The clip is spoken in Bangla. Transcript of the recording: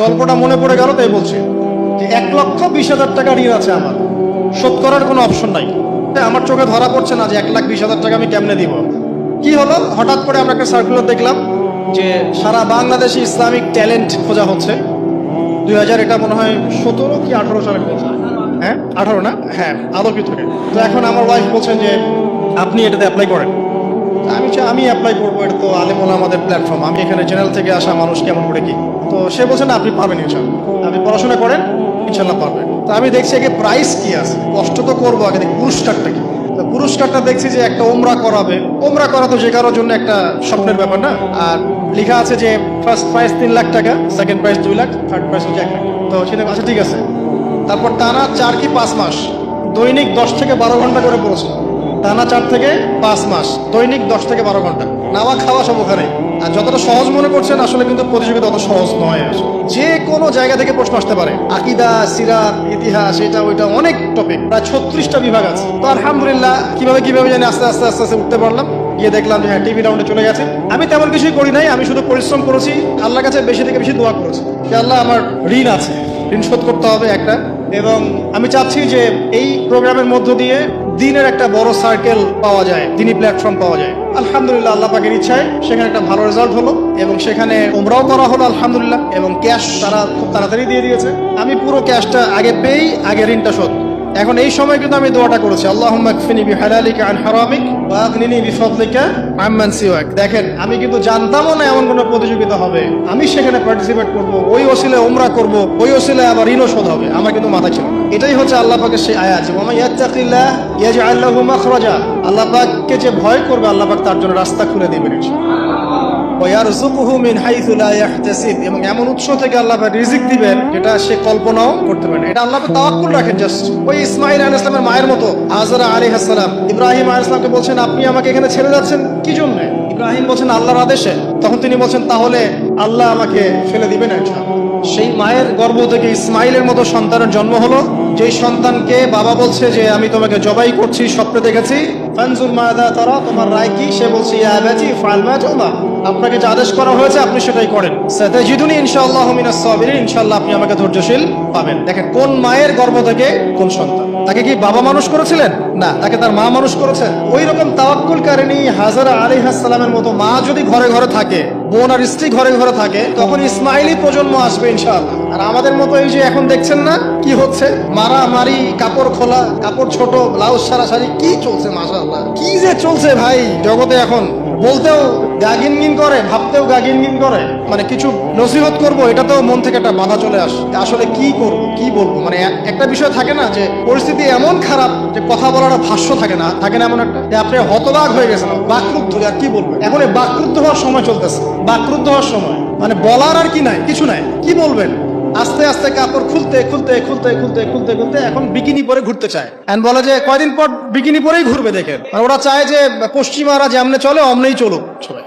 গল্পটা মনে পড়ে গেল, তাই বলছি যে 1,20,000 টাকা ঋণ আছে আমার, শোধ করার কোনো অপশন নাই। আমার চোখে ধরা পড়ছে না যে 1,20,000 টাকা আমি কেমনে দিব। কি হলো, হঠাৎ করে আমরা একটা সার্কুলার দেখলাম যে সারা বাংলাদেশে ইসলামিক ট্যালেন্ট খোঁজা হচ্ছে। 2000 এটা মনে হয় 17 কি 18 সালে হয়েছে, হ্যাঁ 18 না, হ্যাঁ আলোকিত থেকে। তো এখন আমার ওয়াইফ বলছেন যে আপনি এটাতে অ্যাপ্লাই করেন। আমি অ্যাপ্লাই করবো, এটা তো আলেমুল আমাদের প্ল্যাটফর্ম, আমি এখানে জেনারেল থেকে আসা মানুষ, কেমন করে কি। তো সে বলছেন আপনি পারবেন ইনশাল্লাহ, আপনি পড়াশোনা করেন ইনশাল্লাহ পারবেন। তো আমি দেখছি আগে প্রাইস কি আছে, কষ্ট তো করবো, আগে দেখি পুরস্কারটা কি। তো পুরস্কারটা দেখছি যে একটা ওমরা করাবে। ওমরা করা তো যে কারোর জন্য একটা স্বপ্নের ব্যাপার না। আর লেখা আছে যে ফার্স্ট প্রাইস 3 লাখ টাকা, second prize 2 lakh, third price হচ্ছে 1 লাখ। তো সেটা আচ্ছা ঠিক আছে। তারপর টানা 4 কি 5 মাস দৈনিক 10 থেকে 12 ঘন্টা করে পড়েছে। টানা 4 থেকে 5 মাস দৈনিক 10 থেকে 12 ঘন্টা, নাওয়া খাওয়া সব ওখানে। আর যতটা সহজ মনে করছেন আসলে কিন্তু প্রতিযোগিতা অত সহজ নয়। যে কোনো জায়গা থেকে প্রশ্ন আসতে পারে, আকিদা, সিরাত, ইতিহাস, এটা ওইটা অনেক টপিক, প্রায় 36টা বিভাগ আছে। তো আলহামদুলিল্লাহ কিভাবে জানি আস্তে আস্তে উঠতে পারলাম। গিয়ে দেখলাম যে হ্যাঁ টিভি রাউন্ডে চলে গেছে। আমি তেমন কিছুই করি নাই, আমি শুধু পরিশ্রম করেছি, আল্লাহর কাছে বেশি থেকে বেশি দোয়া করেছি যে আল্লাহ আমার ঋণ আছে, ঋণ শোধ করতে হবে একটা। এবং আমি চাচ্ছি যে এই প্রোগ্রামের মধ্য দিয়ে দিনের একটা বড় সার্কেল পাওয়া যায়, দিনী প্ল্যাটফর্ম পাওয়া যায়। আলহামদুলিল্লাহ আল্লাহ পাকের ইচ্ছায় সেখানে একটা ভালো রেজাল্ট হলো এবং সেখানে উমরাও করা হলো আলহামদুলিল্লাহ। এবং ক্যাশ তারা খুব তাড়াতাড়ি দিয়ে দিয়েছে। আমি পুরো ক্যাশটা আগে পেয়েই আগে ঋণটা শোধ। এখন এই সময় কিন্তু আমি দোয়াটা করেছি, আল্লাহুম্মা কফিনি বিহালালিকা আন হারামিক ওয়া আগনিনি বিফদলিকা আম্মান সিওয়াক। দেখেন আমি কিন্তু জানতামও না এমন কোনো প্রতিযোগিতা হবে, আমি সেখানে পার্টিসিপেট করব, ওই ওসিলায় উমরা করব, ওই ওসিলায় আবার ঋণও শোধ হবে, আমার কিন্তু মাথা ছিল না। এটাই হচ্ছে আল্লাহ পাকের সেই আয়াত, ওয়া মান ইয়াত্তাকিল্লাহ ইয়াজআল লাহু মাখরাজা। আল্লাহ পাককে যে ভয় করবে আল্লাহ পাক তার জন্য রাস্তা খুলে দেবেন এবং এমন উৎস থেকে আল্লাহ রিজিক দিবেন যেটা সে কল্পনাও করতে পারে না। এটা আল্লাহ তাওয়াক্কুল রাখেন। জাস্ট ওই ইসমাইল আলাইহিস সালামের মায়ের মতো হাজরা আলাইহিস সালাম ইব্রাহিম আলাইহিস সালামকে বলছেন আপনি আমাকে এখানে ছেড়ে যাচ্ছেন কি জন্য? ইব্রাহিম বলছেন আল্লাহর আদেশে। তখন তিনি বলছেন তাহলে আল্লাহ আমাকে ফেলে দিবেন ইনশাআল্লাহ। সেই মায়ের গর্ভ থেকে ইসমাইলের মতো সন্তানের জন্ম হলো, যেই সন্তানকে বাবা বলছে যে আমি তোমাকে জবাই করছি, স্বপ্নে দেখেছি, ফানজুর মাযা তারা, তোমার রায় কি? সে বলছে ইয়া আবাতি ফাআল মা তু'মার, আপনাকে যে আদেশ করা হয়েছে আপনি সেটাই করেন। সাতাজিদুনি ইনশাআল্লাহু মিনাস সাবিরিন, ইনশাআল্লাহ আপনি আমাকে ধৈর্যশীল পাবেন। দেখেন কোন মায়ের গর্ভ থেকে কোন সন্তান। তাকে কি বাবা মানুষ করেছিলেন? না, তাকে তার মা মানুষ করেছে। ওই রকম তাওয়াক্কুলকারিনী হাজরা আলাইহিস সালামের মতো মা যদি ঘরে ঘরে থাকে, বোন আর স্ত্রী ঘরে ঘরে থাকে, তখন ইসমাইলি প্রজন্ম আসবে ইনশাআল্লাহ। আর আমাদের মতো এই যে এখন দেখছেন না কি হচ্ছে, মারামারি, কাপড় খোলা, কাপড় ছোট, ব্লাউজ সারা সারি, কি চলছে মাশাআল্লাহ, কি যে চলছে ভাই জগতে। এখন বলতেও গা গিনগিন করে, ভাবতেও গা গিনগিন করে। মানে কিছু নসিহত করবো এটাতেও মন থেকে একটা বাধা চলে আসে, আসলে কি করব কি বলবো। মানে একটা বিষয় থাকে না যে পরিস্থিতি এমন খারাপ যে কথা বলার ভাষ্য থাকে না এমন একটা যে আপনি হতবাক হয়ে গেছেন, বাকরুদ্ধ, আর কি বলবো। এখন এই বাকরুদ্ধ হওয়ার সময় চলতেছে, বাকরুদ্ধ হওয়ার সময়। মানে বলার আর কি নাই, কিছু নাই, কি বলবেন। আস্তে আস্তে কাপড় খুলতে এখন বিকিনি পরে ঘুরতে চায়। বলে যে কয়দিন পর বিকিনি পরেই ঘুরবে। দেখেন ওরা চায় যে পশ্চিমারা যেমনে চলে অমনেই চলুক সবাই।